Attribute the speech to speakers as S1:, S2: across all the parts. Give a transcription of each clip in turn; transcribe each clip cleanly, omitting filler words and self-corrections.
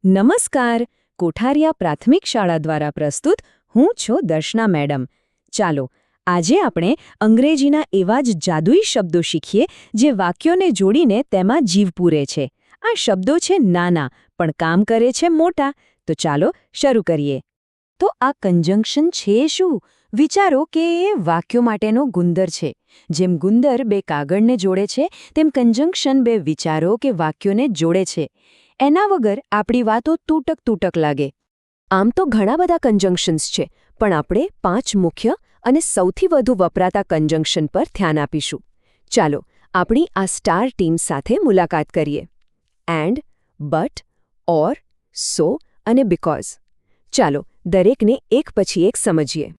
S1: નમસ્કાર. કોઠારિયા પ્રાથમિક શાળા દ્વારા પ્રસ્તુત હું છું દર્શના મેડમ. ચાલો આજે આપણે અંગ્રેજીના એવા જ જાદુઈ શબ્દો શીખીએ જે વાક્યોને જોડીને તેમાં જીવ પૂરે છે. આ શબ્દો છે નાના પણ કામ કરે છે મોટા. તો ચાલો શરૂ કરીએ. તો આ કન્જંક્શન છે શું? વિચારો કે એ વાક્યો માટેનો ગુંદર છે. જેમ ગુંદર બે કાગળને જોડે છે તેમ કન્જંક્શન બે વિચારો કે વાક્યોને જોડે છે. એના વગર આપણી વાતો તૂટક લાગે. આમ તો ઘણા બધા કન્જંક્શન્સ છે, પણ આપણે 5 મુખ્ય અને સૌથી વધુ વપરાતા કન્જંક્શન પર ધ્યાન આપીશું. ચાલો આપણી આ સ્ટાર ટીમ સાથે મુલાકાત કરીએ. એન્ડ, બટ, ઓર, સો અને બીકોઝ. ચાલો દરેકને એક પછી એક સમજીએ.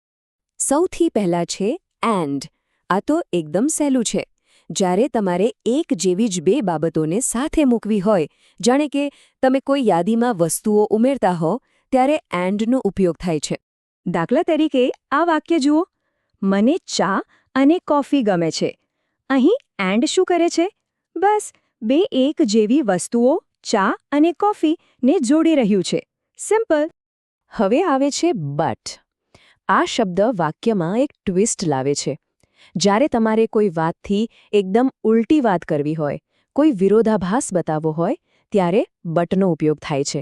S1: સૌથી પહેલા છે એન્ડ. આ તો એકદમ સહેલું છે. જ્યારે તમારે એક જેવી જ બે બાબતોને સાથે મૂકવી હોય, જાણે કે તમે કોઈ યાદીમાં વસ્તુઓ ઉમેરતા હો, ત્યારે એન્ડનો ઉપયોગ થાય છે. દાખલા તરીકે આ વાક્ય જુઓ, મને ચા અને કોફી ગમે છે. અહીં એન્ડ શું કરે છે? બસ બે એક જેવી વસ્તુઓ ચા અને કોફીને જોડી રહ્યું છે. સિમ્પલ. હવે આવે છે બટ. આ શબ્દ વાક્યમાં એક ટ્વિસ્ટ લાવે છે. જ્યારે તમારે કોઈ વાતથી એકદમ ઉલટી વાત કરવી હોય, કોઈ વિરોધાભાસ બતાવવો હોય, ત્યારે બટનો ઉપયોગ થાય છે.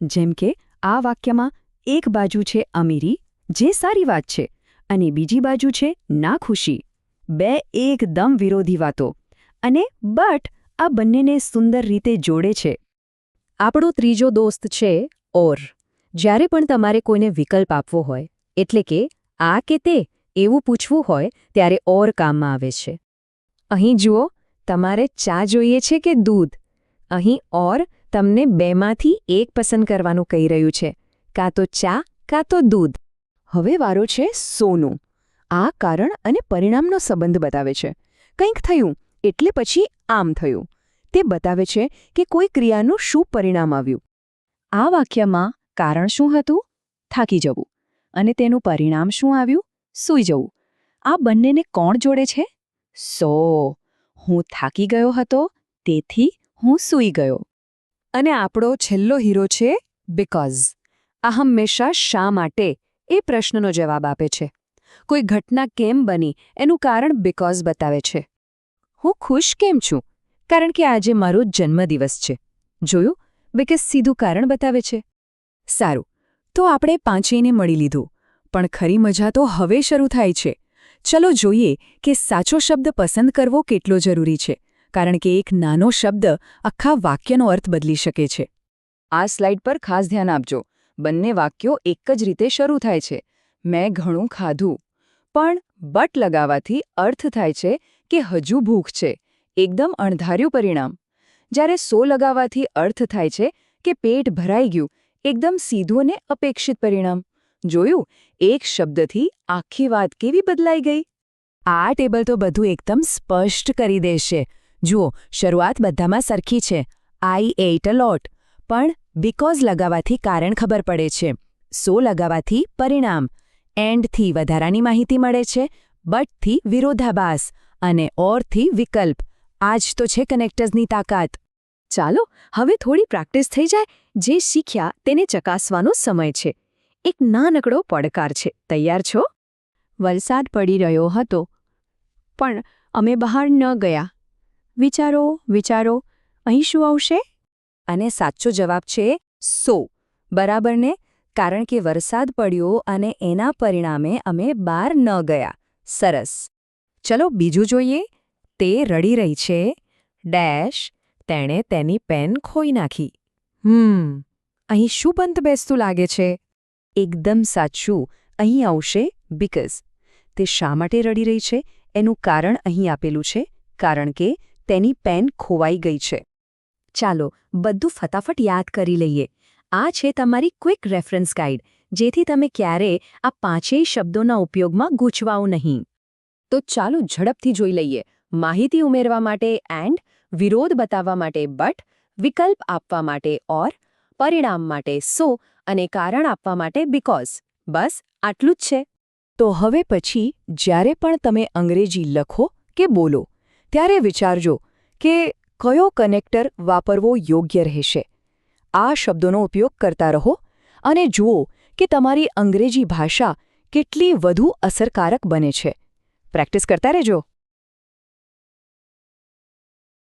S1: જેમ કે આ વાક્યમાં એક બાજુ છે અમીરી, જે સારી વાત છે, અને બીજી બાજુ છે નાખુશી. બે એકદમ વિરોધી વાતો. અને બટ આ બંનેને સુંદર રીતે જોડે છે. આપણો ત્રીજો દોસ્ત છે ઓર. જ્યારે પણ તમારે કોઈને વિકલ્પ આપવો હોય, એટલે કે આ કે તે એવું પૂછવું હોય, ત્યારે ઓર કામમાં આવે છે. અહીં જુઓ, તમારે ચા જોઈએ છે કે દૂધ? અહીં ઓર તમને બેમાંથી એક પસંદ કરવાનું કહી રહ્યું છે, કાં તો ચા કાં તો દૂધ. હવે વારો છે સોનું. આ કારણ અને પરિણામનો સંબંધ બતાવે છે. કંઈક થયું એટલે પછી આમ થયું. તે બતાવે છે કે કોઈ ક્રિયાનું શું પરિણામ આવ્યું. આ વાક્યમાં કારણ શું હતું? થાકી જવું. અને તેનું પરિણામ શું આવ્યું? સૂઈ જવું. આ બંનેને કોણ જોડે છે? સો. હું થાકી ગયો હતો, તેથી હું સૂઈ ગયો. અને આપણો છેલ્લો હીરો છે બીકોઝ. આ હંમેશા શા માટે એ પ્રશ્નનો જવાબ આપે છે. કોઈ ઘટના કેમ બની એનું કારણ બીકોઝ બતાવે છે. હું ખુશ કેમ છું? કારણ કે આજે મારો જન્મદિવસ છે. જોયું? બીકોઝ સીધું કારણ બતાવે છે. સારું, તો આપણે પાંચેયને મળી લીધું. પણ ખરી મજા તો હવે શરૂ થાય છે. ચલો જોઈએ કે સાચો શબ્દ પસંદ કરવો કેટલો જરૂરી છે, કારણ કે એક નાનો શબ્દ આખા વાક્યનો અર્થ બદલી શકે છે. આ સ્લાઇડ પર ખાસ ધ્યાન આપજો. બંને વાક્યો એક જ રીતે શરૂ થાય છે. મેં ઘણું ખાધું. પણ બટ લગાવવાથી અર્થ થાય છે કે હજુ ભૂખ છે. એકદમ અણધાર્યું પરિણામ. જ્યારે સો લગાવવાથી અર્થ થાય છે કે પેટ ભરાઈ ગયું. એકદમ સીધું અને અપેક્ષિત પરિણામ. જોયું? એક શબ્દથી આખી વાત કેવી બદલાઈ ગઈ? આ ટેબલ તો બધું એકદમ સ્પષ્ટ કરી દેશે. જુઓ, શરૂઆત બધામાં સરખી છે. આઈ એટ અ લોટ. પણ બીકોઝ લગાવવાથી કારણ ખબર પડે છે. સો લગાવવાથી પરિણામ. એન્ડથી વધારાની માહિતી મળે છે. બટથી વિરોધાભાસ. અને ઓરથી વિકલ્પ. આ જ તો છે કનેક્ટર્સની તાકાત. ચાલો હવે થોડી પ્રેક્ટિસ થઈ જાય. જે શીખ્યા તેને ચકાસવાનો સમય છે. એક નાનકડો પડકાર છે. તૈયાર છો? વરસાદ પડી રહ્યો હતો, પણ અમે બહાર ન ગયા. વિચારો, અહીં શું આવશે? અને સાચો જવાબ છે સો. બરાબર ને? કારણ કે વરસાદ પડ્યો અને એના પરિણામે અમે બહાર ન ગયા. સરસ. ચલો બીજું જોઈએ. તે રડી રહી છે. ડેશ. તેણે તેની પેન ખોઈ નાખી. અહીં શું બંધ બેસતું લાગે છે? એકદમ સાચું. અહીં આવશે બીકોઝ. તે શા માટે રડી રહી છે એનું કારણ અહીં આપેલું છે, કારણ કે તેની પેન ખોવાઈ ગઈ છે. ચાલો બધું ફટાફટ યાદ કરી લઈએ. આ છે તમારી ક્વિક રેફરન્સ ગાઈડ, જેથી તમે ક્યારેય આ પાંચેય શબ્દોના ઉપયોગમાં ગૂંચવાઓ નહીં. તો ચાલો ઝડપથી જોઈ લઈએ. માહિતી ઉમેરવા માટે એન્ડ, વિરોધ બતાવવા માટે બટ, વિકલ્પ આપવા માટે ઓર, પરિણામ માટે સો અને કારણ આપવા માટે બીકોઝ. બસ આટલું જ છે. તો હવે પછી જ્યારે પણ તમે અંગ્રેજી લખો કે બોલો, ત્યારે વિચારજો કે કયો કનેક્ટર વાપરવો યોગ્ય રહેશે. આ શબ્દોનો ઉપયોગ કરતા રહો અને જુઓ કે તમારી અંગ્રેજી ભાષા કેટલી વધુ અસરકારક બને છે. પ્રેક્ટિસ કરતા રહેજો.